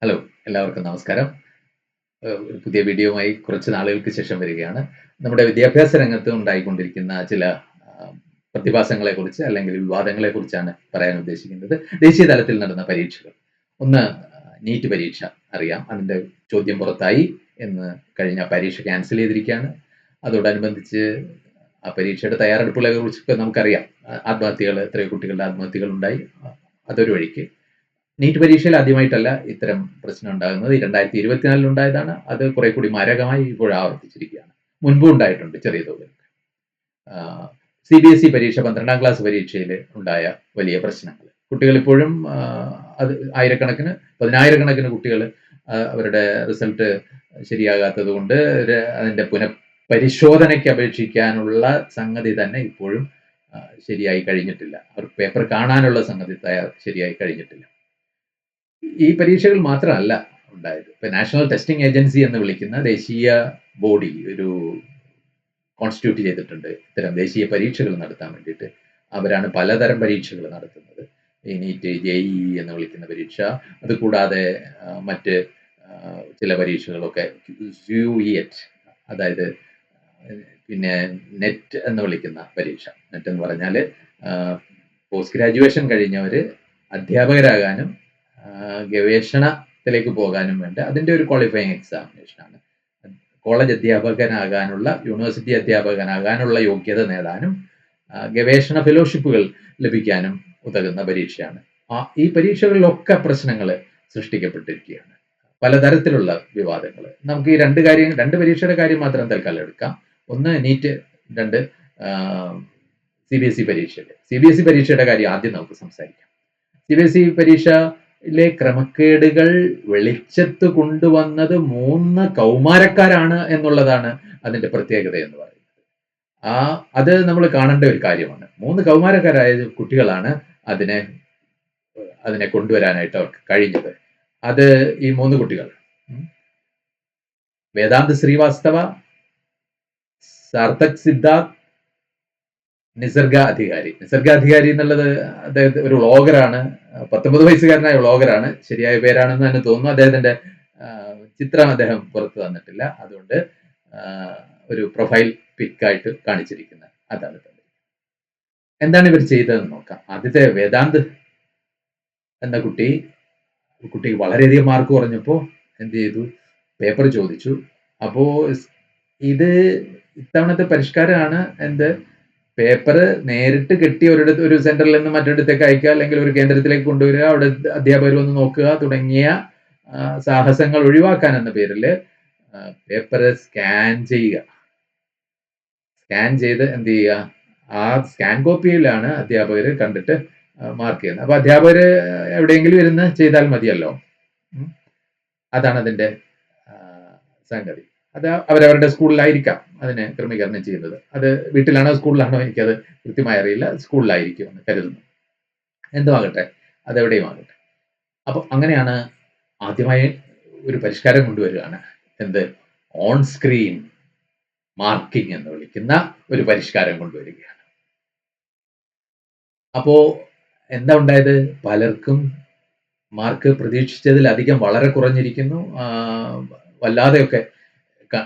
Hello, എല്ലാവർക്കും നമസ്കാരം. ഒരു പുതിയ വീഡിയോയുമായി കുറച്ച് നാളുകൾക്ക് ശേഷം വരികയാണ്. നമ്മുടെ വിദ്യാഭ്യാസ രംഗത്ത് ഉണ്ടായിക്കൊണ്ടിരിക്കുന്ന ചില പ്രതിഭാസങ്ങളെക്കുറിച്ച് അല്ലെങ്കിൽ വിവാദങ്ങളെക്കുറിച്ചാണ് പറയാൻ ഉദ്ദേശിക്കുന്നത്. ദേശീയ തലത്തിൽ നടന്ന പരീക്ഷകൾ. ഒന്ന് നീറ്റ് പരീക്ഷ അറിയാം. അതിന്റെ ചോദ്യം പുറത്തായി എന്ന് കഴിഞ്ഞ പരീക്ഷ ക്യാൻസൽ ചെയ്തിരിക്കുകയാണ്. അതോടനുബന്ധിച്ച് ആ പരീക്ഷയുടെ തയ്യാറെടുപ്പുകളെ കുറിച്ചൊക്കെ നമുക്കറിയാം. ആത്മഹത്യകൾ, എത്രയോ കുട്ടികളുടെ ആത്മഹത്യകൾ ഉണ്ടായി. അതൊരു വഴിക്ക്. നീറ്റ് പരീക്ഷയിൽ ആദ്യമായിട്ടല്ല ഇത്തരം പ്രശ്നം ഉണ്ടാകുന്നത്. 2024 ഉണ്ടായതാണ്. അത് കുറെ കൂടി മാരകമായി ഇപ്പോൾ ആവർത്തിച്ചിരിക്കുകയാണ്. മുൻപും ഉണ്ടായിട്ടുണ്ട് ചെറിയ തോതിൽ. CBSE പരീക്ഷ 12ാം ക്ലാസ് പരീക്ഷയിൽ ഉണ്ടായ വലിയ പ്രശ്നങ്ങൾ. കുട്ടികൾ ഇപ്പോഴും അത് ആയിരക്കണക്കിന്, പതിനായിരക്കണക്കിന് കുട്ടികൾ അവരുടെ റിസൾട്ട് ശരിയാകാത്തത് കൊണ്ട് അതിന്റെ പുനഃപരിശോധനയ്ക്ക് അപേക്ഷിക്കാനുള്ള സംഗതി തന്നെ ഇപ്പോഴും ശരിയായി കഴിഞ്ഞിട്ടില്ല. അവർ പേപ്പർ കാണാനുള്ള സംഗതി ശരിയായി കഴിഞ്ഞിട്ടില്ല. ഈ പരീക്ഷകൾ മാത്രമല്ല ഉണ്ടായത്. ഇപ്പൊ നാഷണൽ ടെസ്റ്റിംഗ് ഏജൻസി എന്ന് വിളിക്കുന്ന ദേശീയ ബോഡി ഒരു കോൺസ്റ്റിറ്റ്യൂട്ട് ചെയ്തിട്ടുണ്ട് ഇത്തരം ദേശീയ പരീക്ഷകൾ നടത്താൻ വേണ്ടിയിട്ട്. അവരാണ് പലതരം പരീക്ഷകൾ നടത്തുന്നത്. ഈ നീറ്റ്, JEE എന്ന് വിളിക്കുന്ന പരീക്ഷ, അതുകൂടാതെ മറ്റ് ചില പരീക്ഷകളൊക്കെ, QET, അതായത് പിന്നെ നെറ്റ് എന്ന് വിളിക്കുന്ന പരീക്ഷ. നെറ്റ് എന്ന് പറഞ്ഞാൽ പോസ്റ്റ് ഗ്രാജുവേഷൻ കഴിഞ്ഞവർ അധ്യാപകരാകാനും ഗവേഷണത്തിലേക്ക് പോകാനും വേണ്ട അതിന്റെ ഒരു ക്വാളിഫയിങ് എക്സാമിനേഷൻ ആണ്. കോളേജ് അധ്യാപകനാകാനുള്ള, യൂണിവേഴ്സിറ്റി അധ്യാപകനാകാനുള്ള യോഗ്യത നേടാനും ഗവേഷണ ഫെലോഷിപ്പുകൾ ലഭിക്കാനും ഉതകുന്ന പരീക്ഷയാണ്. ഈ പരീക്ഷകളിലൊക്കെ പ്രശ്നങ്ങൾ സൃഷ്ടിക്കപ്പെട്ടിരിക്കുകയാണ്. പലതരത്തിലുള്ള വിവാദങ്ങൾ. നമുക്ക് ഈ രണ്ട് പരീക്ഷയുടെ കാര്യം മാത്രം തൽക്കാലം എടുക്കാം. ഒന്ന് നീറ്റ്, രണ്ട് CBSE പരീക്ഷയുടെ. CBSE പരീക്ഷയുടെ കാര്യം ആദ്യം നമുക്ക് സംസാരിക്കാം. CBSE പരീക്ഷയിലെ ക്രമക്കേടുകൾ വെളിച്ചത്ത് കൊണ്ടുവന്നത് 3 കൗമാരക്കാരാണ് എന്നുള്ളതാണ് അതിന്റെ പ്രത്യേകത എന്ന് പറയുന്നത്. അത് നമ്മൾ കാണേണ്ട ഒരു കാര്യമാണ്. 3 കൗമാരക്കാരായ കുട്ടികളാണ് അതിനെ കൊണ്ടുവരാനായിട്ട് അവർക്ക് കഴിഞ്ഞത്. അത് ഈ 3 കുട്ടികൾ വേദാന്ത് ശ്രീവാസ്തവ, സാർത്ഥക് സിദ്ധാർത്ഥ്, നിസർഗ അധികാരി. നിസർഗ അധികാരി എന്നുള്ളത് അദ്ദേഹത്തെ ഒരു വ്ളോഗറാണ്. 19 വയസ്സുകാരനായ വ്ളോഗറാണ്. ശരിയായ പേരാണെന്ന് തന്നെ തോന്നുന്നു. അദ്ദേഹത്തിന്റെ ചിത്രം അദ്ദേഹം പുറത്തു തന്നിട്ടില്ല. അതുകൊണ്ട് ഒരു പ്രൊഫൈൽ പിക്കായിട്ട് കാണിച്ചിരിക്കുന്നത് അതാണ്. എന്താണ് ഇവർ ചെയ്തതെന്ന് നോക്കാം. ആദ്യത്തെ വേദാന്ത് എന്ന കുട്ടിക്ക് വളരെയധികം മാർക്ക് കുറഞ്ഞപ്പോൾ എന്ത് ചെയ്തു? പേപ്പർ ചോദിച്ചു. അപ്പോ ഇത് ഇത്തവണത്തെ പരിഷ്കാരമാണ്. പേപ്പർ നേരിട്ട് കെട്ടി ഒരു സെന്ററിൽ നിന്ന് മറ്റൊരിടത്തേക്ക് അയക്കുക, അല്ലെങ്കിൽ ഒരു കേന്ദ്രത്തിലേക്ക് കൊണ്ടുവരിക, അവിടെ അധ്യാപകർ വന്ന് നോക്കുക തുടങ്ങിയ സാഹസങ്ങൾ ഒഴിവാക്കാൻ എന്ന പേരിൽ പേപ്പർ സ്കാൻ ചെയ്ത് എന്ത് ചെയ്യുക? ആ സ്കാൻ കോപ്പിയിലാണ് അധ്യാപകർ കണ്ടിട്ട് മാർക്ക് ചെയ്യുന്നത്. അപ്പൊ അധ്യാപകർ എവിടെയെങ്കിലും ഇരുന്ന് ചെയ്താൽ മതിയല്ലോ. അതാണ് അതിന്റെ സംഗതി. അത് അവരവരുടെ സ്കൂളിലായിരിക്കാം അതിനെ ക്രമീകരണം ചെയ്യുന്നത്. അത് വീട്ടിലാണോ സ്കൂളിലാണോ എനിക്കത് കൃത്യമായി അറിയില്ല. സ്കൂളിലായിരിക്കും എന്ന് കരുതുന്നു. എന്തുമാകട്ടെ, അതെവിടെയും ആകട്ടെ. അപ്പൊ അങ്ങനെയാണ് ആദ്യമായി ഒരു പരിഷ്കാരം കൊണ്ടുവരികയാണ്. ഓൺ സ്ക്രീൻ മാർക്കിംഗ് എന്ന് വിളിക്കുന്ന ഒരു പരിഷ്കാരം കൊണ്ടുവരികയാണ്. അപ്പോ എന്താ ഉണ്ടായത്? പലർക്കും മാർക്ക് പ്രതീക്ഷിച്ചതിലധികം വളരെ കുറഞ്ഞിരിക്കുന്നു. വല്ലാതെയൊക്കെ.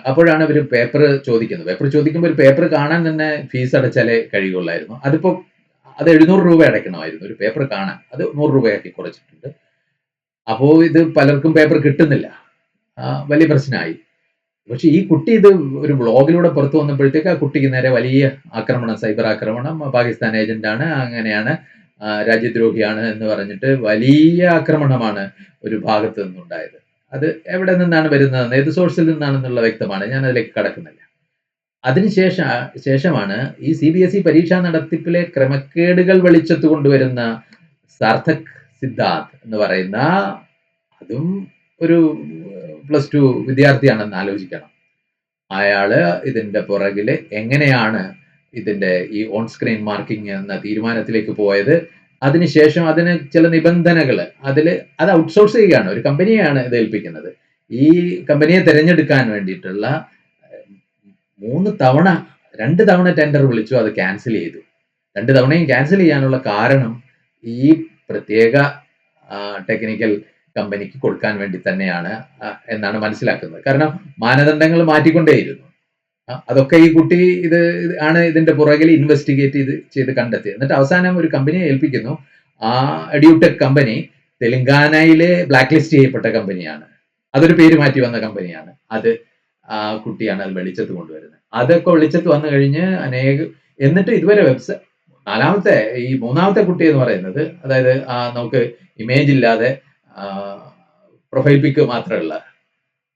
അപ്പോഴാണ് ഇവർ പേപ്പർ ചോദിക്കുന്നത്. പേപ്പർ ചോദിക്കുമ്പോൾ ഒരു പേപ്പർ കാണാൻ തന്നെ ഫീസ് അടച്ചാലേ കഴിയുള്ളായിരുന്നു. അത് 700 രൂപ അടയ്ക്കണമായിരുന്നു ഒരു പേപ്പർ കാണാൻ. അത് 100 രൂപയാക്കി കുറച്ചിട്ടുണ്ട്. അപ്പോൾ ഇത് പലർക്കും പേപ്പർ കിട്ടുന്നില്ല. വലിയ പ്രശ്നമായി. പക്ഷെ ഈ കുട്ടി ഇത് ഒരു ബ്ലോഗിലൂടെ പുറത്തു വന്നപ്പോഴത്തേക്ക് ആ കുട്ടിക്ക് നേരെ വലിയ ആക്രമണം, സൈബർ ആക്രമണം, പാകിസ്ഥാൻ ഏജന്റാണ്, അങ്ങനെയാണ്, രാജ്യദ്രോഹിയാണ് എന്ന് പറഞ്ഞിട്ട് വലിയ ആക്രമണമാണ് ഒരു ഭാഗത്ത് നിന്നുണ്ടായത്. അത് എവിടെ നിന്നാണ് വരുന്നത്, ഏത് സോഴ്സിൽ നിന്നാണെന്നുള്ള വ്യക്തമാണ്. ഞാൻ അതിലേക്ക് കടക്കുന്നില്ല. ശേഷമാണ് ഈ CBSE പരീക്ഷാ നടത്തിപ്പിലെ ക്രമക്കേടുകൾ വെളിച്ചത്ത് കൊണ്ടുവരുന്ന സാർത്ഥക് സിദ്ധാർത്ഥ് എന്ന് പറയുന്ന, അതും ഒരു +2 വിദ്യാർത്ഥിയാണെന്ന് ആലോചിക്കണം. അയാള് ഇതിന്റെ പുറകില് എങ്ങനെയാണ് ഇതിന്റെ ഈ ഓൺ സ്ക്രീൻ മാർക്കിംഗ് എന്ന തീരുമാനത്തിലേക്ക് പോയത്, അതിനുശേഷം അതിന് ചില നിബന്ധനകൾ, അത് ഔട്ട്സോഴ്സ് ചെയ്യുകയാണ്. ഒരു കമ്പനിയാണ് ഇത് ഏൽപ്പിക്കുന്നത്. ഈ കമ്പനിയെ തിരഞ്ഞെടുക്കാൻ വേണ്ടിയിട്ടുള്ള 2 തവണ ടെൻഡർ വിളിച്ചു. അത് ക്യാൻസൽ ചെയ്തു. 2 തവണയും ക്യാൻസൽ ചെയ്യാനുള്ള കാരണം ഈ പ്രത്യേക ടെക്നിക്കൽ കമ്പനിക്ക് കൊടുക്കാൻ വേണ്ടി തന്നെയാണ് എന്നാണ് മനസ്സിലാക്കുന്നത്. കാരണം മാനദണ്ഡങ്ങൾ മാറ്റിക്കൊണ്ടേയിരുന്നു. അതൊക്കെ ഈ കുട്ടി ആണ് ഇതിന്റെ പുറകിൽ ഇൻവെസ്റ്റിഗേറ്റ് ചെയ്ത് കണ്ടെത്തിയത്. എന്നിട്ട് അവസാനം ഒരു കമ്പനിയെ ഏൽപ്പിക്കുന്നു. ആ എഡ്യൂടെക് കമ്പനി തെലങ്കാനയിലെ ബ്ലാക്ക് ലിസ്റ്റ് ചെയ്യപ്പെട്ട കമ്പനിയാണ്. അതൊരു പേര് മാറ്റി വന്ന കമ്പനിയാണ്. അത് ആ കുട്ടിയാണ് അത് വെളിച്ചത്ത് കൊണ്ടുവരുന്നത്. അതൊക്കെ വെളിച്ചത്ത് വന്നു കഴിഞ്ഞ് എന്നിട്ട് ഇതുവരെ മൂന്നാമത്തെ കുട്ടി എന്ന് പറയുന്നത്, അതായത് നമുക്ക് ഇമേജ് ഇല്ലാതെ പ്രൊഫൈൽ പിക്ക് മാത്രമുള്ള,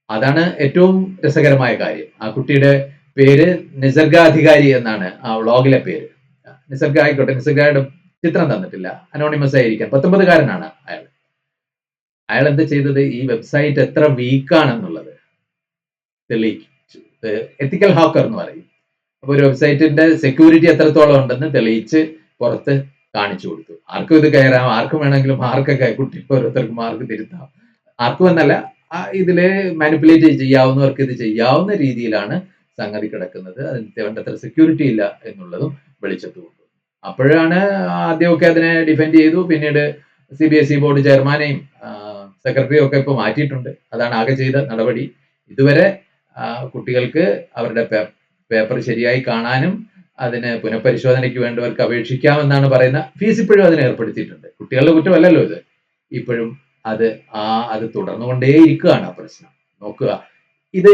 അതാണ് ഏറ്റവും രസകരമായ കാര്യം. ആ കുട്ടിയുടെ പേര് നിസർഗ അധികാരി എന്നാണ് ആ വ്ളോഗിലെ പേര്. നിസർഗ ആയിക്കോട്ടെ, നിസർഗയുടെ ചിത്രം തന്നിട്ടില്ല, അനോണിമസ് ആയിരിക്കാം. 19കാരനാണ് അയാൾ. അയാൾ എന്ത് ചെയ്തത്, ഈ വെബ്സൈറ്റ് എത്ര വീക്കാണെന്നുള്ളത് തെളിയിച്ചു. എത്തിക്കൽ ഹാക്കർ എന്ന് പറയും. അപ്പൊ ഒരു വെബ്സൈറ്റിന്റെ സെക്യൂരിറ്റി എത്രത്തോളം ഉണ്ടെന്ന് തെളിയിച്ച് പുറത്ത് കാണിച്ചു കൊടുത്തു. ആർക്കും ഇത് കയറാം, ആർക്കും വേണമെങ്കിലും മാർക്കൊക്കെ കുട്ടി ഓരോരുത്തർക്കും മാർക്ക് തിരുത്താം. ആർക്കും എന്നല്ല, ഇതില് മാനിപ്പുലേറ്റ് ചെയ്യാവുന്നവർക്ക് ഇത് ചെയ്യാവുന്ന രീതിയിലാണ് സംഗതി കിടക്കുന്നത്. അതിന് വേണ്ടത്ര സെക്യൂരിറ്റി ഇല്ല എന്നുള്ളതും വെളിച്ചത്ത് കൊണ്ടു. അപ്പോഴാണ് ആദ്യമൊക്കെ അതിനെ ഡിഫെൻഡ് ചെയ്തു. പിന്നീട് CBSE ബോർഡ് ചെയർമാനെയും സെക്രട്ടറിയും ഒക്കെ ഇപ്പൊ മാറ്റിയിട്ടുണ്ട്. അതാണ് ആകെ ചെയ്ത നടപടി. ഇതുവരെ കുട്ടികൾക്ക് അവരുടെ പേപ്പർ ശരിയായി കാണാനും അതിന് പുനഃപരിശോധനയ്ക്ക് വേണ്ടവർക്ക് അപേക്ഷിക്കാമെന്നാണ് പറയുന്ന ഫീസ് ഇപ്പോഴും അതിന് ഏർപ്പെടുത്തിയിട്ടുണ്ട്. കുട്ടികളുടെ കുറ്റമല്ലല്ലോ ഇത്. ഇപ്പോഴും അത് തുടർന്നുകൊണ്ടേയിരിക്കുകയാണ് ആ പ്രശ്നം. നോക്കുക, ഇത്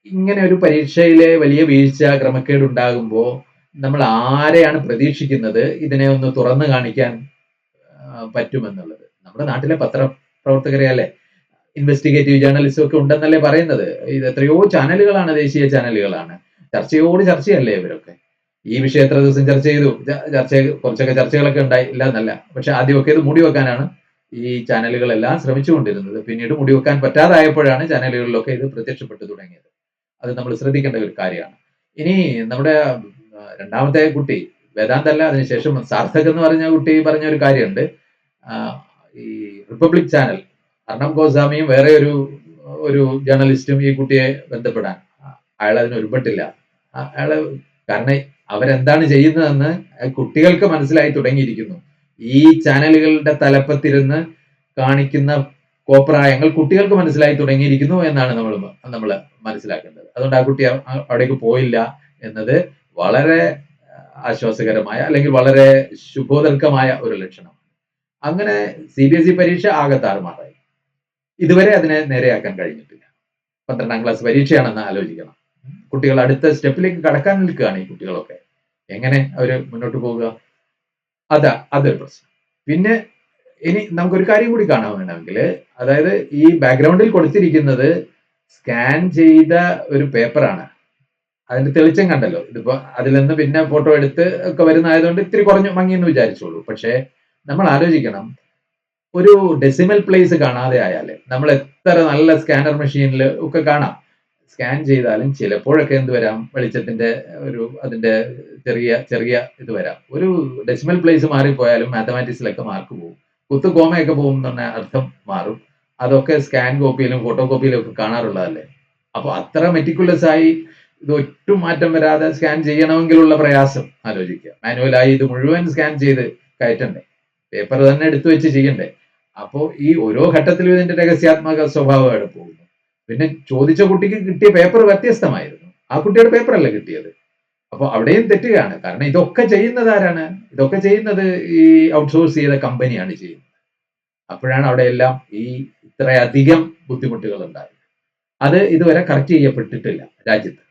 ഇങ്ങനെ ഒരു പരീക്ഷയിലെ വലിയ വീഴ്ച, ക്രമക്കേട് ഉണ്ടാകുമ്പോൾ നമ്മൾ ആരെയാണ് പ്രതീക്ഷിക്കുന്നത് ഇതിനെ ഒന്ന് തുറന്നു കാണിക്കാൻ പറ്റുമെന്നുള്ളത്? നമ്മുടെ നാട്ടിലെ പത്രപ്രവർത്തകരെ അല്ലേ, ഇൻവെസ്റ്റിഗേറ്റീവ് ജേർണലിസം ഒക്കെ ഉണ്ടെന്നല്ലേ പറയുന്നത്. ഇത് എത്രയോ ചാനലുകളാണ്, ദേശീയ ചാനലുകളാണ്. ചർച്ചയോട് ചർച്ചയല്ലേ ഇവരൊക്കെ. ഈ വിഷയം എത്ര ദിവസം ചർച്ച ചെയ്തു, കുറച്ചൊക്കെ ചർച്ചകളൊക്കെ ഉണ്ടായി, ഇല്ല എന്നല്ല. പക്ഷെ ആദ്യമൊക്കെ ഇത് മൂടി വെക്കാനാണ് ഈ ചാനലുകളെല്ലാം ശ്രമിച്ചുകൊണ്ടിരുന്നത്. പിന്നീട് മൂടി വെക്കാൻ പറ്റാതായപ്പോഴാണ് ചാനലുകളിലൊക്കെ ഇത് പ്രത്യക്ഷപ്പെട്ടു തുടങ്ങിയത്. അത് നമ്മൾ ശ്രദ്ധിക്കേണ്ട ഒരു കാര്യമാണ്. ഇനി നമ്മുടെ രണ്ടാമത്തെ കുട്ടി വേദാന്തല്ല, അതിനുശേഷം സാർത്ഥക് എന്ന് പറഞ്ഞ കുട്ടി പറഞ്ഞ ഒരു കാര്യമുണ്ട്. ഈ റിപ്പബ്ലിക് ചാനൽ, അർണബ് ഗോസ്വാമിയും വേറെ ഒരു ജേർണലിസ്റ്റും ഈ കുട്ടിയെ ബന്ധപ്പെടാൻ, അയാൾ അതിന് ഒരുപെട്ടില്ല. കാരണം അവരെന്താണ് ചെയ്യുന്നതെന്ന് കുട്ടികൾക്ക് മനസ്സിലായി തുടങ്ങിയിരിക്കുന്നു. ഈ ചാനലുകളുടെ തലപ്പത്തിരുന്ന് കാണിക്കുന്ന കോപ്രായങ്ങൾ കുട്ടികൾക്ക് മനസ്സിലായി തുടങ്ങിയിരിക്കുന്നു എന്നാണ് നമ്മൾ മനസ്സിലാക്കേണ്ടത്. അതുകൊണ്ട് ആ കുട്ടി അവിടേക്ക് പോയില്ല എന്നത് വളരെ ആശ്വാസകരമായ, അല്ലെങ്കിൽ വളരെ ശുഭോദർക്കമായ ഒരു ലക്ഷണം. അങ്ങനെ CBSE പരീക്ഷ ആകെ താറുമാറായി. ഇതുവരെ അതിനെ നേരെയാക്കാൻ കഴിഞ്ഞിട്ടില്ല. 12ാം ക്ലാസ് പരീക്ഷയാണെന്ന് ആലോചിക്കണം. കുട്ടികൾ അടുത്ത സ്റ്റെപ്പിലേക്ക് കടക്കാൻ നിൽക്കുകയാണ്. ഈ കുട്ടികളൊക്കെ എങ്ങനെ അവര് മുന്നോട്ട് പോകുക? അതൊരു പ്രശ്നം. പിന്നെ ഇനി നമുക്കൊരു കാര്യം കൂടി കാണാൻ വേണമെങ്കിൽ, അതായത് ഈ ബാക്ക്ഗ്രൗണ്ടിൽ കൊടുത്തിരിക്കുന്നത് സ്കാൻ ചെയ്ത ഒരു പേപ്പറാണ്. അതിന്റെ തെളിച്ചം കണ്ടല്ലോ. ഇതിപ്പോ അതിൽ നിന്ന് പിന്നെ ഫോട്ടോ എടുത്ത് ഒക്കെ വരുന്നതായതുകൊണ്ട് ഇത്തിരി കുറഞ്ഞു മങ്ങിയെന്ന് വിചാരിച്ചോളൂ. പക്ഷെ നമ്മൾ ആലോചിക്കണം, ഒരു ഡെസിമൽ പ്ലേസ് കാണാതെ ആയാല്, നമ്മൾ എത്ര നല്ല സ്കാനർ മെഷീനിൽ ഒക്കെ കാണാം, സ്കാൻ ചെയ്താലും ചിലപ്പോഴൊക്കെ എന്ത് വരാം, വെളിച്ചത്തിന്റെ അതിന്റെ ചെറിയ ഇത് വരാം. ഒരു ഡെസിമൽ പ്ലേസ് മാറിപ്പോയാലും മാത്തമാറ്റിക്സിലൊക്കെ മാർക്ക് പോകും. കുത്ത് കോമയൊക്കെ പോകും എന്ന് പറഞ്ഞാൽ അർത്ഥം മാറും. അതൊക്കെ സ്കാൻ കോപ്പിയിലും ഫോട്ടോ കോപ്പിയിലും ഒക്കെ കാണാറുള്ളതല്ലേ. അപ്പൊ അത്ര മെറ്റിക്കുലസ് ആയി ഇത് ഒട്ടും മാറ്റം വരാതെ സ്കാൻ ചെയ്യണമെങ്കിലുള്ള പ്രയാസം ആലോചിക്കുക. മാനുവലായി ഇത് മുഴുവൻ സ്കാൻ ചെയ്ത് കയറ്റണ്ടേ, പേപ്പർ തന്നെ എടുത്തു വെച്ച് ചെയ്യണ്ടേ. അപ്പോ ഈ ഓരോ ഘട്ടത്തിലും ഇതിന്റെ രഹസ്യാത്മക സ്വഭാവമാണ് പോകുന്നത്. പിന്നെ ചോദിച്ച കുട്ടിക്ക് കിട്ടിയ പേപ്പർ വ്യത്യസ്തമായിരുന്നു. ആ കുട്ടിയുടെ പേപ്പറല്ല കിട്ടിയത്. അപ്പൊ അവിടെയും തെറ്റുകയാണ്. കാരണം ഇതൊക്കെ ചെയ്യുന്നത് ആരാണ്? ഇതൊക്കെ ചെയ്യുന്നത് ഈ ഔട്ട്സോഴ്സ് ചെയ്ത കമ്പനിയാണ് ചെയ്യുന്നത്. അപ്പോഴാണ് അവിടെയെല്ലാം ഈ ഇത്രയധികം ബുദ്ധിമുട്ടുകൾ ഉണ്ടായത്. അത് ഇതുവരെ കറക്റ്റ് ചെയ്യപ്പെട്ടിട്ടില്ല രാജ്യത്ത്.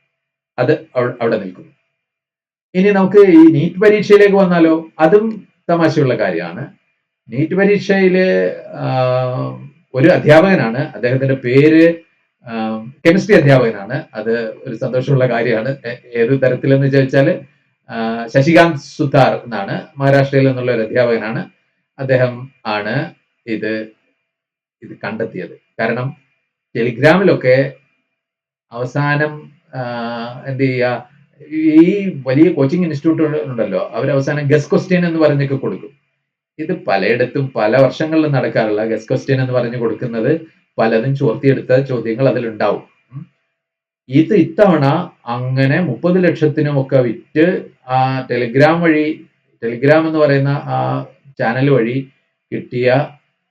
അത് അവിടെ നിൽക്കുന്നു. ഇനി നമുക്ക് ഈ നീറ്റ് പരീക്ഷയിലേക്ക് വന്നാലോ? അതും തമാശയുള്ള കാര്യമാണ്. നീറ്റ് പരീക്ഷയില് ഒരു അധ്യാപകനാണ്, അദ്ദേഹത്തിന്റെ പേര് കെമിസ്ട്രി അധ്യാപകനാണ്. അത് ഒരു സന്തോഷമുള്ള കാര്യമാണ്. ഏത് തരത്തിലെന്ന് ചോദിച്ചാൽ ശശികാന്ത് സുതാർ എന്നാണ്, മഹാരാഷ്ട്രയിൽ നിന്നുള്ള ഒരു അധ്യാപകനാണ്. അദ്ദേഹം ആണ് ഇത് കണ്ടെത്തിയത്. കാരണം ടെലിഗ്രാമിലൊക്കെ അവസാനം എന്ത് ചെയ്യുക, ഈ വലിയ കോച്ചിങ് ഇൻസ്റ്റിറ്റ്യൂട്ടുകൾ ഉണ്ടല്ലോ, അവരവസാനം ഗസ് ക്വസ്റ്റ്യൻ എന്ന് പറഞ്ഞൊക്കെ കൊടുക്കും. ഇത് പലയിടത്തും പല വർഷങ്ങളിലും നടക്കാറുള്ള ഗസ് ക്വസ്റ്റ്യൻ എന്ന് പറഞ്ഞു കൊടുക്കുന്നത്, പലതും ചോർത്തിയെടുത്ത ചോദ്യങ്ങൾ അതിലുണ്ടാവും. ഇത് ഇത്തവണ അങ്ങനെ 30 ലക്ഷത്തിനും ഒക്കെ വിറ്റ് ആ ടെലിഗ്രാം എന്ന് പറയുന്ന ആ ചാനൽ വഴി കിട്ടിയ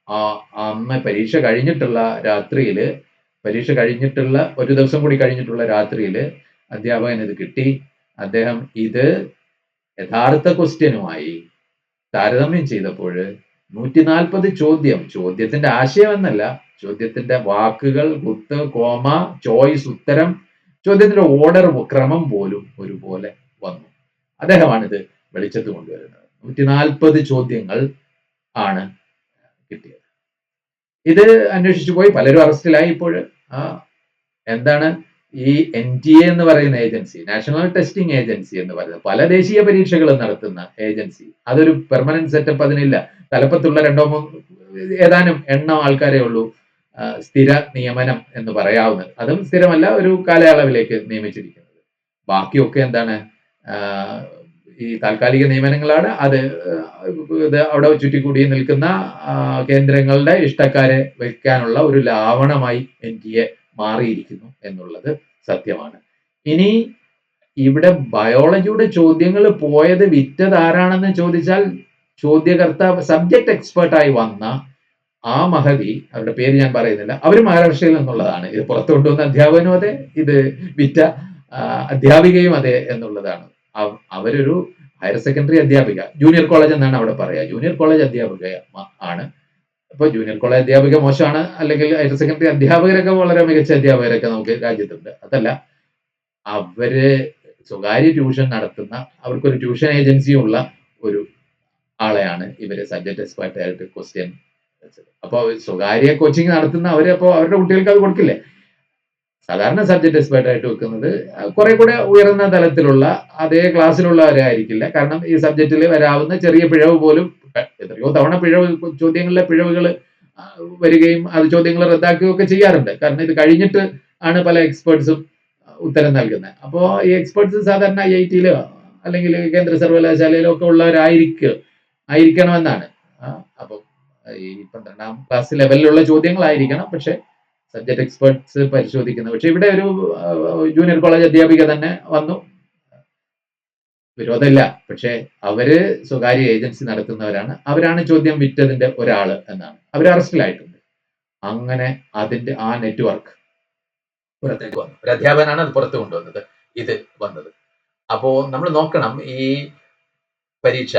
അന്ന് പരീക്ഷ കഴിഞ്ഞിട്ടുള്ള ഒരു ദിവസം കൂടി കഴിഞ്ഞിട്ടുള്ള രാത്രിയിൽ അധ്യാപകന് ഇത് കിട്ടി. അദ്ദേഹം ഇത് യഥാർത്ഥ ക്വസ്റ്റ്യനുമായി താരതമ്യം ചെയ്തപ്പോൾ 140 ചോദ്യത്തിന്റെ ആശയം എന്നല്ല, ചോദ്യത്തിന്റെ വാക്കുകൾ, കുത്ത്, കോമ, ചോയ്സ്, ഉത്തരം, ചോദ്യത്തിന്റെ ഓർഡർ, ക്രമം പോലും ഒരുപോലെ വന്നു. അദ്ദേഹമാണ് ഇത് വെളിച്ചത്ത് കൊണ്ടുവരുന്നത്. 140 ചോദ്യങ്ങൾ ആണ് കിട്ടിയത്. ഇത് അന്വേഷിച്ചു പോയി, പലരും അറസ്റ്റിലായി. ഇപ്പോൾ എന്താണ് ഈ NTA എന്ന് പറയുന്ന ഏജൻസി, നാഷണൽ ടെസ്റ്റിംഗ് ഏജൻസി എന്ന് പറയുന്നത്, പല ദേശീയ പരീക്ഷകളും നടത്തുന്ന ഏജൻസി, അതൊരു പെർമനന്റ് സെറ്റപ്പ് അതിനില്ല. തലപ്പത്തുള്ള ഏതാനും എണ്ണം ആൾക്കാരേ ഉള്ളൂ സ്ഥിര നിയമനം എന്ന് പറയാവുന്നത്. അതും സ്ഥിരമല്ല, ഒരു കാലയളവിലേക്ക് നിയമിച്ചിരിക്കുന്നത്. ബാക്കിയൊക്കെ എന്താണ്, ഈ താൽക്കാലിക നിയമനങ്ങളാണ്. അത് അവിടെ ചുറ്റിക്കൂടി നിൽക്കുന്ന കേന്ദ്രങ്ങളുടെ ഇഷ്ടക്കാരെ വയ്ക്കാനുള്ള ഒരു ലാവണമായി NTA മാറിയിരിക്കുന്നു എന്നുള്ളത് സത്യമാണ്. ഇനി ഇവിടെ ബയോളജിയുടെ ചോദ്യങ്ങൾ പോയത്, വിറ്റത് ആരാണെന്ന് ചോദിച്ചാൽ, ചോദ്യകർത്താവ് സബ്ജക്ട് എക്സ്പേർട്ടായി വന്ന ആ മഹതി, അവരുടെ പേര് ഞാൻ പറയുന്നില്ല, അവർ മഹാരാഷ്ട്രയിൽ നിന്നുള്ളതാണ്. ഇത് പുറത്തു കൊണ്ടുവന്ന അധ്യാപകനും അതെ, ഇത് വിറ്റ അധ്യാപികയും അതെ എന്നുള്ളതാണ്. അവരൊരു ഹയർ സെക്കൻഡറി അധ്യാപിക, ജൂനിയർ കോളേജ് എന്നാണ് അവിടെ പറയുക, ജൂനിയർ കോളേജ് അധ്യാപിക ആണ്. ഇപ്പൊ ജൂനിയർ കോളേജ് അധ്യാപിക മോശമാണ്, അല്ലെങ്കിൽ ഹയർ സെക്കൻഡറി അധ്യാപകരൊക്കെ വളരെ മികച്ച അധ്യാപകരൊക്കെ നമുക്ക് രാജ്യത്തുണ്ട്. അതല്ല, അവര് സ്വകാര്യ ട്യൂഷൻ നടത്തുന്ന, അവർക്കൊരു ട്യൂഷൻ ഏജൻസിയും ഉള്ള ഒരു ആളെയാണ് ഇവര് സബ്ജക്ട് എക്സ്പേർട്ട് ആയിട്ട് ക്വസ്റ്റ്യൻ വെച്ചത്. അപ്പൊ അവരുടെ കുട്ടികൾക്ക് അത് കൊടുക്കില്ലേ? സാധാരണ സബ്ജക്ട് എക്സ്പേർട്ട് ആയിട്ട് വെക്കുന്നത് കുറെ കൂടെ ഉയർന്ന തലത്തിലുള്ള അതേ ക്ലാസ്സിലുള്ളവരെ ആയിരിക്കില്ല. കാരണം ഈ സബ്ജക്റ്റിൽ വരാവുന്ന ചെറിയ പിഴവ് പോലും, എത്രയോ തവണ ചോദ്യങ്ങളിലെ പിഴവുകൾ വരികയും അത് ചോദ്യങ്ങൾ റദ്ദാക്കുകയും ഒക്കെ ചെയ്യാറുണ്ട്. കാരണം ഇത് കഴിഞ്ഞിട്ട് ആണ് പല എക്സ്പേർട്സും ഉത്തരം നൽകുന്നത്. അപ്പോൾ ഈ എക്സ്പേർട്സ് സാധാരണ IIT-യിലോ അല്ലെങ്കിൽ കേന്ദ്ര സർവകലാശാലയിലോ ഒക്കെ ആയിരിക്കണമെന്നാണ്. അപ്പം ഈ 12ാം ക്ലാസ് ലെവലിലുള്ള ചോദ്യങ്ങളായിരിക്കണം. പക്ഷെ സബ്ജക്ട് എക്സ്പേർട്സ് പരിശോധിക്കുന്നത്, പക്ഷെ ഇവിടെ ഒരു ജൂനിയർ കോളേജ് അധ്യാപിക തന്നെ വന്നു, വിരോധമില്ല. പക്ഷെ അവര് സ്വകാര്യ ഏജൻസി നടത്തുന്നവരാണ്, അവരാണ് ചോദ്യം വിറ്റതിന്റെ ഒരാള് എന്നാണ്. അവർ അറസ്റ്റിലായിട്ടുണ്ട്. അങ്ങനെ അതിന്റെ ആ നെറ്റ്വർക്ക് പുറത്തേക്ക് വന്നു. ഒരു അധ്യാപകനാണ് അത് പുറത്തു കൊണ്ടുവന്നത്, ഇത് വന്നത്. അപ്പോ നമ്മൾ നോക്കണം, ഈ പരീക്ഷ,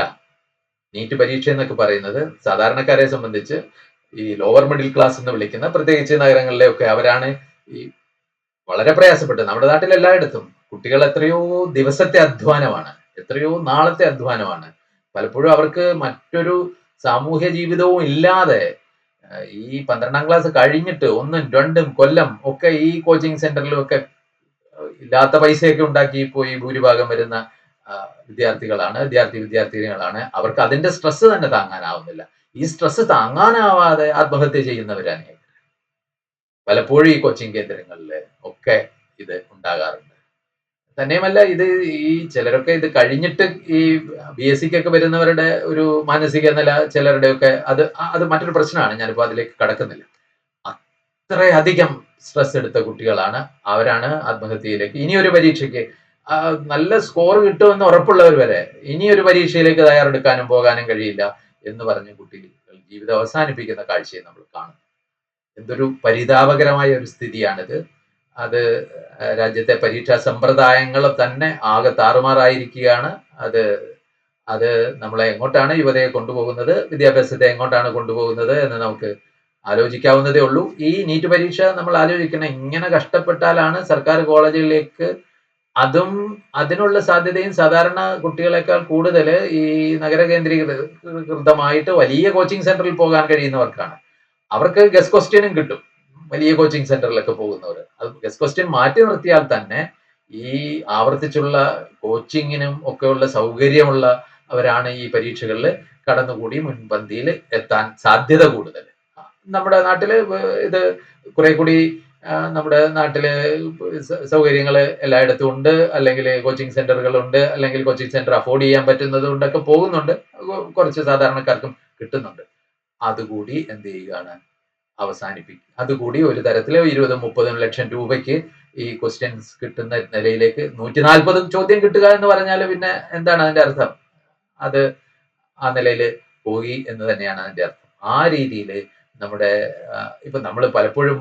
നീറ്റ് പരീക്ഷ എന്നൊക്കെ പറയുന്നത് സാധാരണക്കാരെ സംബന്ധിച്ച് ഈ ലോവർ മിഡിൽ ക്ലാസ് എന്ന് വിളിക്കുന്ന, പ്രത്യേകിച്ച് നഗരങ്ങളിലെയൊക്കെ, അവരാണ് ഈ വളരെ പ്രയാസപ്പെട്ട്, നമ്മുടെ നാട്ടിൽ എല്ലായിടത്തും കുട്ടികൾ എത്രയോ ദിവസത്തെ അധ്വാനമാണ്, എത്രയോ നാളത്തെ അധ്വാനമാണ്. പലപ്പോഴും അവർക്ക് മറ്റൊരു സാമൂഹ്യ ജീവിതവും ഇല്ലാതെ ഈ 12ാം ക്ലാസ് കഴിഞ്ഞിട്ട് 1, 2 കൊല്ലം ഒക്കെ ഈ കോച്ചിങ് സെന്ററിലും ഒക്കെ ഇല്ലാത്ത പൈസയൊക്കെ ഉണ്ടാക്കി പോയി ഭൂരിഭാഗം വരുന്ന വിദ്യാർത്ഥിനികളാണ്. അവർക്ക് അതിന്റെ സ്ട്രെസ് തന്നെ താങ്ങാനാവുന്നില്ല. ഈ സ്ട്രെസ് താങ്ങാനാവാതെ ആത്മഹത്യ ചെയ്യുന്നവരാണ് പലപ്പോഴും ഈ കോച്ചിങ് കേന്ദ്രങ്ങളിൽ ഒക്കെ ഇത് ഉണ്ടാകാറുണ്ട്. തന്നെയുമല്ല, ഇത് ഈ ചിലരൊക്കെ ഇത് കഴിഞ്ഞിട്ട് ഈ BSc-ക്കൊക്കെ വരുന്നവരുടെ ഒരു മാനസിക നില ചിലരുടെയൊക്കെ അത് മറ്റൊരു പ്രശ്നമാണ്. ഞാനിപ്പോ അതിലേക്ക് കടക്കുന്നില്ല. അത്രയധികം സ്ട്രെസ് എടുത്ത കുട്ടികളാണ്, അവരാണ് ആത്മഹത്യയിലേക്ക്, ഇനിയൊരു പരീക്ഷയ്ക്ക് നല്ല സ്കോർ കിട്ടുമെന്ന് ഉറപ്പുള്ളവർ വരെ ഇനിയൊരു പരീക്ഷയിലേക്ക് തയ്യാറെടുക്കാനും പോകാനും കഴിയില്ല എന്ന് പറഞ്ഞ കുട്ടികൾ ജീവിതം അവസാനിപ്പിക്കുന്ന കാഴ്ചയെ നമ്മൾ കാണും. എന്തൊരു പരിതാപകരമായ ഒരു സ്ഥിതിയാണിത്. അത് രാജ്യത്തെ പരീക്ഷാ സമ്പ്രദായങ്ങൾ തന്നെ ആകെ താറുമാറായിരിക്കുകയാണ്. അത് നമ്മളെ എങ്ങോട്ടാണ്, യുവതയെ കൊണ്ടുപോകുന്നത്, വിദ്യാഭ്യാസത്തെ എങ്ങോട്ടാണ് കൊണ്ടുപോകുന്നത് എന്ന് നമുക്ക് ആലോചിക്കാവുന്നതേ ഉള്ളൂ. ഈ നീറ്റ് പരീക്ഷ നമ്മൾ ആലോചിക്കണം, ഇങ്ങനെ കഷ്ടപ്പെട്ടാലാണ് സർക്കാർ കോളേജുകളിലേക്ക്, അതും അതിനുള്ള സാധ്യതയും സാധാരണ കുട്ടികളെക്കാൾ കൂടുതൽ ഈ നഗര കേന്ദ്രീകൃതമായിട്ട് വലിയ കോച്ചിങ് സെന്ററിൽ പോകാൻ കഴിയുന്നവർക്കാണ്. അവർക്ക് ഗസ്റ്റ് ക്വസ്റ്റ്യനും കിട്ടും, വലിയ കോച്ചിങ് സെന്ററിലൊക്കെ പോകുന്നവർ. അത് ഗസ്റ്റ് ക്വസ്റ്റ്യൻ മാറ്റി നിർത്തിയാൽ തന്നെ ഈ ആവർത്തിച്ചുള്ള കോച്ചിങ്ങിനും ഒക്കെയുള്ള സൗകര്യമുള്ളവരാണ് ഈ പരീക്ഷകളിൽ കടന്നുകൂടി മുൻപന്തിയിൽ എത്താൻ സാധ്യത കൂടുതൽ. നമ്മുടെ നാട്ടില് ഇത് കുറെ കൂടി, നമ്മുടെ നാട്ടില് സൗകര്യങ്ങൾ എല്ലായിടത്തും ഉണ്ട്, അല്ലെങ്കിൽ കോച്ചിങ് സെന്ററുകളുണ്ട്, അല്ലെങ്കിൽ കോച്ചിങ് സെന്റർ അഫോർഡ് ചെയ്യാൻ പറ്റുന്നത് കൊണ്ടൊക്കെ പോകുന്നുണ്ട്, കുറച്ച് സാധാരണക്കാർക്കും കിട്ടുന്നുണ്ട്. അതുകൂടി എന്ത് ചെയ്യുകയാണ്, അവസാനിപ്പിക്കും. അതുകൂടി ഒരു തരത്തിൽ 20-30 ലക്ഷം രൂപയ്ക്ക് ഈ ക്വസ്റ്റ്യൻസ് കിട്ടുന്ന നിലയിലേക്ക് 140 ചോദ്യം കിട്ടുക എന്ന് പറഞ്ഞാൽ പിന്നെ എന്താണ് അതിന്റെ അർത്ഥം? അത് ആ നിലയിൽ പോയി എന്ന് തന്നെയാണ് അതിന്റെ അർത്ഥം. ആ രീതിയിൽ നമ്മുടെ ഇപ്പൊ നമ്മൾ പലപ്പോഴും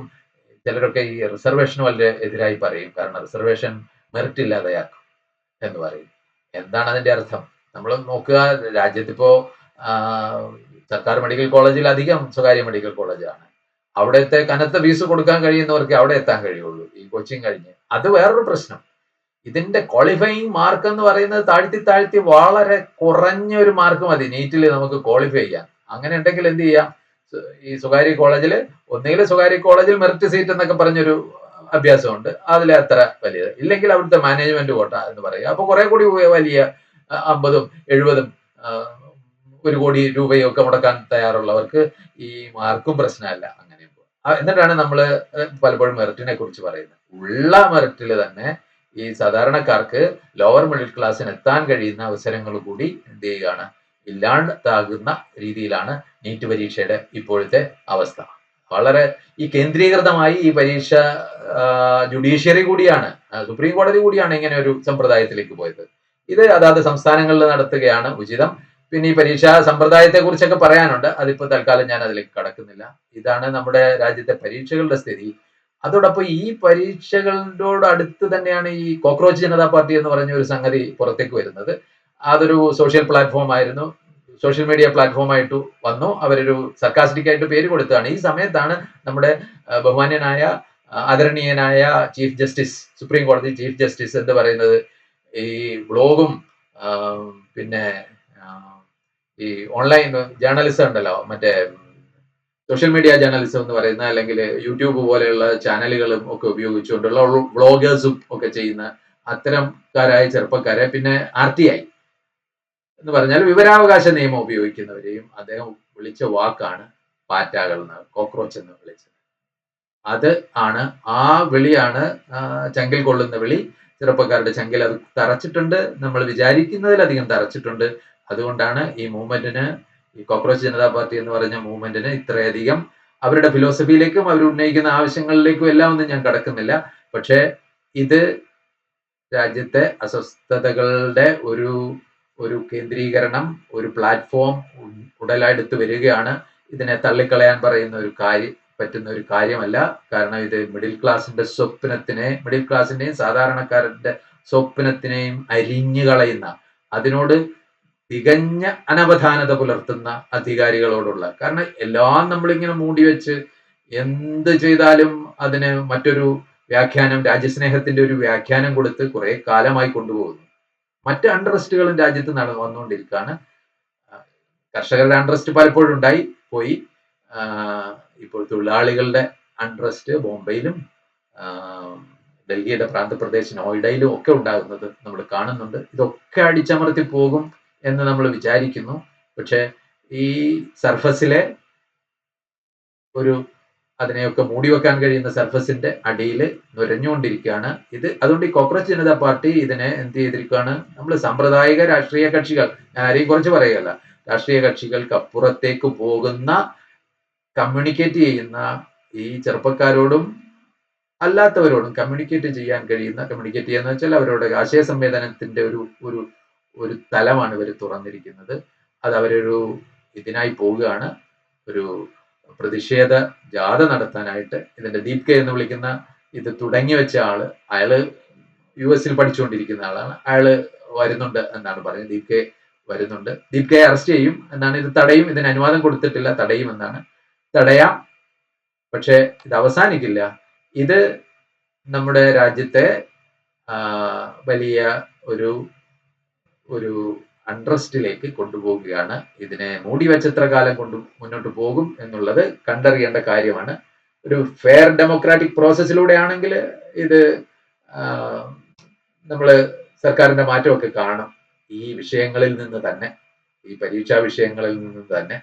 ചിലരൊക്കെ ഈ റിസർവേഷന് വളരെ എതിരായി പറയും. കാരണം റിസർവേഷൻ മെറിറ്റ് ഇല്ലാതെയാക്കും എന്ന് പറയും. എന്താണ് അതിന്റെ അർത്ഥം? നമ്മൾ നോക്കുക, രാജ്യത്തിപ്പോ സർക്കാർ മെഡിക്കൽ കോളേജിൽ അധികം സ്വകാര്യ മെഡിക്കൽ കോളേജാണ്. അവിടുത്തെ കനത്ത ഫീസ് കൊടുക്കാൻ കഴിയുന്നവർക്ക് അവിടെ എത്താൻ കഴിയുള്ളൂ, ഈ കോച്ചിങ് കഴിഞ്ഞ്. അത് വേറൊരു പ്രശ്നം. ഇതിന്റെ ക്വാളിഫയിങ് മാർക്ക് എന്ന് പറയുന്നത് താഴ്ത്തി വളരെ കുറഞ്ഞ ഒരു മാർക്ക് മതി നീറ്റിൽ നമുക്ക് ക്വാളിഫൈ ചെയ്യാൻ. അങ്ങനെ ഉണ്ടെങ്കിൽ എന്ത് ചെയ്യാം? ഈ സ്വകാര്യ കോളേജിൽ, ഒന്നുകിൽ സ്വകാര്യ കോളേജിൽ മെറിറ്റ് സീറ്റ് എന്നൊക്കെ പറഞ്ഞൊരു അഭ്യാസമുണ്ട്, അതിലെ അത്ര വലിയത്. ഇല്ലെങ്കിൽ അവിടുത്തെ മാനേജ്മെന്റ് കോട്ട എന്ന് പറയുക. അപ്പൊ കുറെ കൂടി വലിയ 50ഉം 70ഉം 1 കോടി രൂപയും ഒക്കെ മുടക്കാൻ തയ്യാറുള്ളവർക്ക് ഈ മാർക്കും പ്രശ്നമല്ല. അങ്ങനെ എന്നിട്ടാണ് നമ്മൾ പലപ്പോഴും മെറിറ്റിനെ കുറിച്ച് പറയുന്നത്. ഉള്ള മെറിറ്റിൽ തന്നെ ഈ സാധാരണക്കാർക്ക്, ലോവർ മിഡിൽ ക്ലാസ്സിന് എത്താൻ കഴിയുന്ന അവസരങ്ങൾ കൂടി എന്ത് ചെയ്യുകയാണ്? ഇല്ലാണ്ടാകുന്ന രീതിയിലാണ് നീറ്റ് പരീക്ഷയുടെ ഇപ്പോഴത്തെ അവസ്ഥ. വളരെ ഈ കേന്ദ്രീകൃതമായി ഈ പരീക്ഷ ജുഡീഷ്യറി കൂടിയാണ്, സുപ്രീം കോടതി കൂടിയാണ് ഇങ്ങനെ ഒരു സമ്പ്രദായത്തിലേക്ക് പോയത്. ഇത് അതാത് സംസ്ഥാനങ്ങളിൽ നടത്തുകയാണ് ഉചിതം. പിന്നെ ഈ പരീക്ഷാ സമ്പ്രദായത്തെ കുറിച്ചൊക്കെ പറയാനുണ്ട്, അതിപ്പോ തൽക്കാലം ഞാൻ അതിലേക്ക് കടക്കുന്നില്ല. ഇതാണ് നമ്മുടെ രാജ്യത്തെ പരീക്ഷകളുടെ സ്ഥിതി. അതോടൊപ്പം ഈ പരീക്ഷകളോട് അടുത്ത് തന്നെയാണ് ഈ കോക്രോച്ച് ജനതാ പാർട്ടി എന്ന് പറഞ്ഞ ഒരു സംഗതി പുറത്തേക്ക് വരുന്നത്. അതൊരു സോഷ്യൽ പ്ലാറ്റ്ഫോം ആയിരുന്നു, സോഷ്യൽ മീഡിയ പ്ലാറ്റ്ഫോം ആയിട്ട് വന്നു. അവരൊരു സർക്കാസ്റ്റിക് ആയിട്ട് പേര് കൊടുത്തതാണ്. ഈ സമയത്താണ് നമ്മുടെ ബഹുമാന്യനായ ആദരണീയനായ ചീഫ് ജസ്റ്റിസ്, സുപ്രീം കോടതി ചീഫ് ജസ്റ്റിസ് എന്ന് പറയുന്നത്, ഈ ബ്ലോഗും പിന്നെ ഈ ഓൺലൈൻ ജേർണലിസം ഉണ്ടല്ലോ, മറ്റേ സോഷ്യൽ മീഡിയ ജേർണലിസം എന്ന് പറയുന്ന, അല്ലെങ്കിൽ യൂട്യൂബ് പോലെയുള്ള ചാനലുകളും ഒക്കെ ഉപയോഗിച്ചുകൊണ്ടുള്ള വ്ളോഗേഴ്സും ഒക്കെ ചെയ്യുന്ന അത്തരംകാരായ ചെറുപ്പക്കാരെ, പിന്നെ RTI എന്ന് പറഞ്ഞാൽ വിവരാവകാശ നിയമം ഉപയോഗിക്കുന്നവരെയും അദ്ദേഹം വിളിച്ച വാക്കാണ് പാറ്റാകൾ എന്ന്, കോക്രോച്ച് എന്ന് വിളിച്ചത്. അത് ആണ്, ആ വിളിയാണ് ചങ്കിൽ കൊള്ളുന്ന വിളി. ചെറുപ്പക്കാരുടെ ചങ്കിൽ അത് തറച്ചിട്ടുണ്ട്, നമ്മൾ വിചാരിക്കുന്നതിലധികം തറച്ചിട്ടുണ്ട്. അതുകൊണ്ടാണ് ഈ മൂവ്മെന്റിന്, ഈ കോക്രോച്ച് ജനതാ പാർട്ടി എന്ന് പറഞ്ഞ മൂവ്മെന്റിന് ഇത്രയധികം, അവരുടെ ഫിലോസഫിയിലേക്കും അവർ ഉന്നയിക്കുന്ന ആവശ്യങ്ങളിലേക്കും എല്ലാം ഒന്നും ഞാൻ കടക്കുന്നില്ല. പക്ഷേ ഇത് രാജ്യത്തെ അസ്വസ്ഥതകളുടെ ഒരു കേന്ദ്രീകരണം, ഒരു പ്ലാറ്റ്ഫോം ഉടലെടുത്ത് വരികയാണ്. ഇതിനെ തള്ളിക്കളയാൻ പറ്റുന്ന ഒരു കാര്യമല്ല. കാരണം ഇത് മിഡിൽ ക്ലാസിന്റെ സ്വപ്നത്തിനെ, മിഡിൽ ക്ലാസിന്റെയും സാധാരണക്കാരന്റെ സ്വപ്നത്തിനെയും അരിഞ്ഞു കളയുന്ന, അതിനോട് തികഞ്ഞ അനവധാനത പുലർത്തുന്ന അധികാരികളോടുള്ള, കാരണം എല്ലാം നമ്മളിങ്ങനെ മൂടിവെച്ച് എന്ത് ചെയ്താലും അതിന് മറ്റൊരു വ്യാഖ്യാനം, രാജ്യസ്നേഹത്തിന്റെ ഒരു വ്യാഖ്യാനം കൊടുത്ത് കുറെ കാലമായി കൊണ്ടുപോകുന്നു. മറ്റ് അൺട്രസ്റ്റുകളും രാജ്യത്ത് വന്നുകൊണ്ടിരിക്കുകയാണ്. കർഷകരുടെ അൺട്രസ്റ്റ് പലപ്പോഴും ഉണ്ടായി പോയി. ഇപ്പോൾ തൊഴിലാളികളുടെ അൺട്രസ്റ്റ് ബോംബെയിലും ഡൽഹിയുടെ പ്രാന്തപ്രദേശ് നോയിഡയിലും ഒക്കെ ഉണ്ടാകുന്നത് നമ്മൾ കാണുന്നുണ്ട്. ഇതൊക്കെ അടിച്ചമർത്തി പോകും എന്ന് നമ്മൾ വിചാരിക്കുന്നു. പക്ഷെ ഈ സർഫസിലെ അതിനെയൊക്കെ മൂടിവെക്കാൻ കഴിയുന്ന സർഫസിന്റെ അടിയിൽ നുരഞ്ഞുകൊണ്ടിരിക്കുകയാണ് ഇത്. അതുകൊണ്ട് ഈ കോക്രോച്ച് ജനതാ പാർട്ടി ഇതിനെ എന്ത് ചെയ്തിരിക്കുകയാണ്? നമ്മൾ സാമ്പ്രദായിക രാഷ്ട്രീയ കക്ഷികൾ, ഞാൻ ആരെയും കുറിച്ച് പറയുകയല്ല, രാഷ്ട്രീയ കക്ഷികൾക്ക് അപ്പുറത്തേക്ക് പോകുന്ന, കമ്മ്യൂണിക്കേറ്റ് ചെയ്യുന്ന, ഈ ചെറുപ്പക്കാരോടും അല്ലാത്തവരോടും കമ്മ്യൂണിക്കേറ്റ് ചെയ്യാൻ കഴിയുന്ന, കമ്മ്യൂണിക്കേറ്റ് ചെയ്യാന്ന് വെച്ചാൽ അവരുടെ ആശയ സംവേദനത്തിന്റെ ഒരു തലമാണ് ഇവർ തുറന്നിരിക്കുന്നത്. അത് അവരൊരു ഇതിനായി പോവുകയാണ്, ഒരു പ്രതിഷേധ ജാഥ നടത്താനായിട്ട്. ഇതിന്റെ ദീപ് കെ എന്ന് വിളിക്കുന്ന, ഇത് തുടങ്ങി വെച്ച ആള്, അയാള് US പഠിച്ചുകൊണ്ടിരിക്കുന്ന ആളാണ്. അയാള് വരുന്നുണ്ട് എന്നാണ് പറയുന്നത്. ദീപ് കെ വരുന്നുണ്ട്, ദീപ് കെ അറസ്റ്റ് ചെയ്യും എന്നാണ്, ഇത് തടയും, ഇതിന് അനുവാദം കൊടുത്തിട്ടില്ല, തടയും എന്നാണ്. തടയാം, പക്ഷെ ഇത് അവസാനിക്കില്ല. ഇത് നമ്മുടെ രാജ്യത്തെ വലിയ ഒരു അൺട്രസ്റ്റിലേക്ക് കൊണ്ടുപോവുകയാണ്. ഇതിനെ മൂടി വെച്ചെത്ര കാലം കൊണ്ട് മുന്നോട്ട് പോകും എന്നുള്ളത് കണ്ടറിയേണ്ട കാര്യമാണ്. ഒരു ഫെയർ ഡെമോക്രാറ്റിക് പ്രോസസ്സിലൂടെ ആണെങ്കിൽ ഇത് നമ്മൾ സർക്കാരിന്റെ മാറ്റമൊക്കെ കാണും. ഈ വിഷയങ്ങളിൽ നിന്ന് തന്നെ, ഈ പരീക്ഷാ വിഷയങ്ങളിൽ നിന്ന് തന്നെ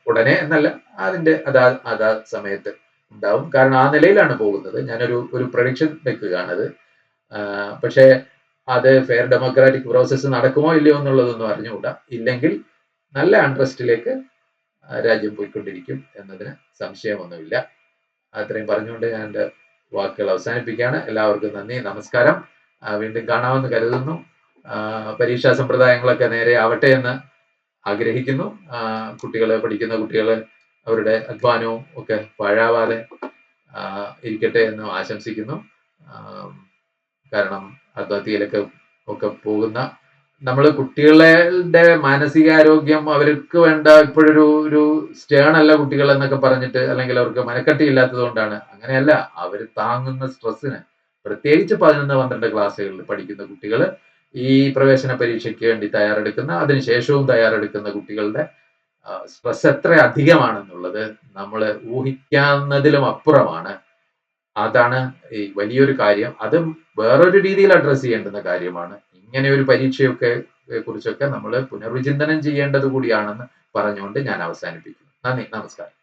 ഉടനെ എന്നല്ല, അതിന്റെ അതാ സമയത്ത് ഉണ്ടാവും. കാരണം ആ നിലയിലാണ് പോകുന്നത്. ഞാനൊരു പ്രഡിക്ഷൻ വെക്കുകയാണത്. പക്ഷേ അത് ഫെയർ ഡെമോക്രാറ്റിക് പ്രോസസ്സ് നടക്കുമോ ഇല്ലയോ എന്നുള്ളതൊന്നും അറിഞ്ഞുകൂടാ. ഇല്ലെങ്കിൽ നല്ല അൺട്രസ്റ്റിലേക്ക് രാജ്യം പോയിക്കൊണ്ടിരിക്കും എന്നതിന് സംശയമൊന്നുമില്ല. അത്രയും പറഞ്ഞുകൊണ്ട് ഞാൻ എൻ്റെ വാക്കുകൾ അവസാനിപ്പിക്കുകയാണ്. എല്ലാവർക്കും നന്ദി, നമസ്കാരം. വീണ്ടും കാണാമെന്ന് കരുതുന്നു. പരീക്ഷാ സമ്പ്രദായങ്ങളൊക്കെ നേരെ ആവട്ടെ എന്ന് ആഗ്രഹിക്കുന്നു. പഠിക്കുന്ന കുട്ടികൾ അവരുടെ അധ്വാനവും ഒക്കെ പാഴാവാതെ ഇരിക്കട്ടെ എന്ന് ആശംസിക്കുന്നു. കാരണം ആത്മഹത്യയിലൊക്കെ ഒക്കെ പോകുന്ന നമ്മൾ കുട്ടികളുടെ മാനസികാരോഗ്യം അവർക്ക് വേണ്ട ഇപ്പോഴൊരു ഒരു സ്റ്റേൺ അല്ല കുട്ടികൾ എന്നൊക്കെ പറഞ്ഞിട്ട്, അല്ലെങ്കിൽ അവർക്ക് മനക്കട്ടി ഇല്ലാത്തത് കൊണ്ടാണ്. അങ്ങനെയല്ല, അവർ താങ്ങുന്ന സ്ട്രെസ്സിന്, പ്രത്യേകിച്ച് 11-12 ക്ലാസ്സുകളിൽ പഠിക്കുന്ന കുട്ടികൾ, ഈ പ്രവേശന പരീക്ഷയ്ക്ക് വേണ്ടി തയ്യാറെടുക്കുന്ന, അതിനുശേഷവും തയ്യാറെടുക്കുന്ന കുട്ടികളുടെ സ്ട്രെസ് എത്ര അധികമാണെന്നുള്ളത് നമ്മൾ ഊഹിക്കാവുന്നതിലും അപ്പുറമാണ്. അതാണ് ഈ വലിയൊരു കാര്യം. അതും വേറൊരു രീതിയിൽ അഡ്രസ് ചെയ്യേണ്ടുന്ന കാര്യമാണ്. ഇങ്ങനെ ഒരു പരീക്ഷയൊക്കെ കുറിച്ചൊക്കെ നമ്മൾ പുനർവിചിന്തനം ചെയ്യേണ്ടത് കൂടിയാണെന്ന് പറഞ്ഞുകൊണ്ട് ഞാൻ അവസാനിപ്പിക്കുന്നു. നന്ദി, നമസ്കാരം.